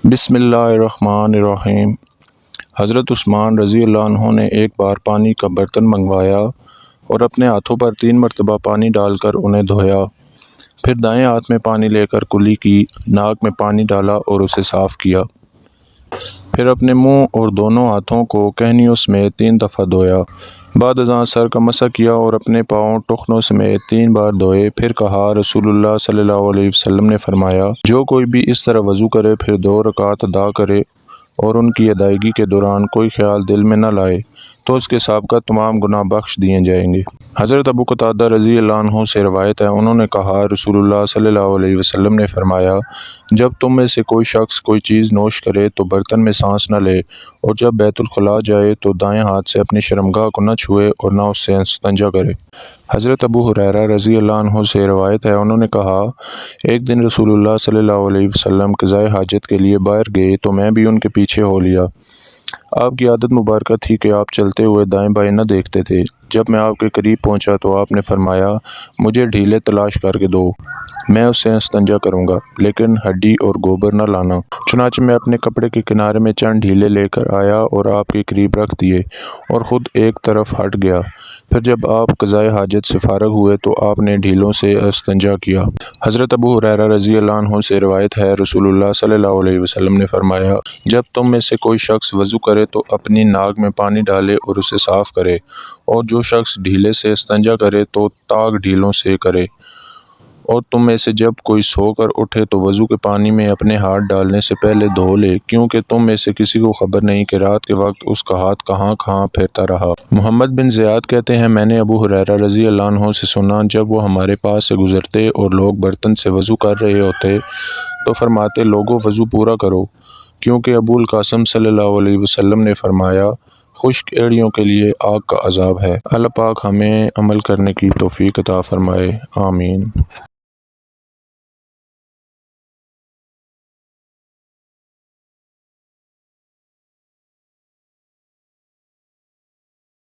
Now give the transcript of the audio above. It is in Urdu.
بسم اللہ الرحمن الرحیم۔ حضرت عثمان رضی اللہ عنہ نے ایک بار پانی کا برتن منگوایا اور اپنے ہاتھوں پر 3 مرتبہ پانی ڈال کر انہیں دھویا، پھر دائیں ہاتھ میں پانی لے کر کلی کی، ناک میں پانی ڈالا اور اسے صاف کیا، پھر اپنے منہ اور دونوں ہاتھوں کو کہنیوں سمیت 3 دفعہ دھویا، بعد ازاں سر کا مسح کیا اور اپنے پاؤں ٹخنوں سمیت 3 بار دھوئے، پھر کہا، رسول اللہ صلی اللہ علیہ وسلم نے فرمایا، جو کوئی بھی اس طرح وضو کرے پھر 2 رکعت ادا کرے اور ان کی ادائیگی کے دوران کوئی خیال دل میں نہ لائے تو اس کے سابقہ تمام گناہ بخش دیے جائیں گے۔ حضرت ابو قتادہ رضی اللہ عنہ سے روایت ہے، انہوں نے کہا، رسول اللہ صلی اللہ علیہ وسلم نے فرمایا، جب تم میں سے کوئی شخص کوئی چیز نوش کرے تو برتن میں سانس نہ لے، اور جب بیت الخلاء جائے تو دائیں ہاتھ سے اپنی شرمگاہ کو نہ چھوئے اور نہ اس سے استنجا کرے۔ حضرت ابو ہریرہ رضی اللہ عنہ سے روایت ہے، انہوں نے کہا، ایک دن رسول اللہ صلی اللہ علیہ وسلم قضائے حاجت کے لیے باہر گئے تو میں بھی ان کے پیچھے ہو لیا۔ آپ کی عادت مبارکہ تھی کہ آپ چلتے ہوئے دائیں بائیں نہ دیکھتے تھے۔ جب میں آپ کے قریب پہنچا تو آپ نے فرمایا، مجھے ڈھیلے تلاش کر کے دو، میں اس سے استنجا کروں گا، لیکن ہڈی اور گوبر نہ لانا۔ چنانچہ میں اپنے کپڑے کے کنارے میں چند ڈھیلے لے کر آیا اور آپ کے قریب رکھ دیے اور خود ایک طرف ہٹ گیا۔ پھر جب آپ قضائے حاجت سے فارغ ہوئے تو آپ نے ڈھیلوں سے استنجا کیا۔ حضرت ابو ہریرہ رضی اللہ عنہ سے روایت ہے، رسول اللہ صلی اللہ علیہ وسلم نے فرمایا، جب تم میں سے کوئی شخص وضو کرے تو اپنی ناک میں پانی ڈالے اور اسے صاف کرے، اور جو شخص ڈھیلے سے استنجا کرے تو طاق ڈھیلوں سے کرے، اور تم میں سے جب کوئی سو کر اٹھے تو وضو کے پانی میں اپنے ہاتھ ڈالنے سے پہلے دھو لے، کیونکہ تم میں سے کسی کو خبر نہیں کہ رات کے وقت اس کا ہاتھ کہاں کہاں پھرتا رہا۔ محمد بن زیاد کہتے ہیں، میں نے ابو ہریرہ رضی اللہ عنہ سے سنا، جب وہ ہمارے پاس سے گزرتے اور لوگ برتن سے وضو کر رہے ہوتے تو فرماتے، لوگو وضو پورا کرو، کیونکہ ابو القاسم صلی اللہ علیہ وسلم نے فرمایا، خشک ایڑیوں کے لیے آگ کا عذاب ہے۔ اللہ پاک ہمیں عمل کرنے کی توفیق عطا فرمائے، آمین۔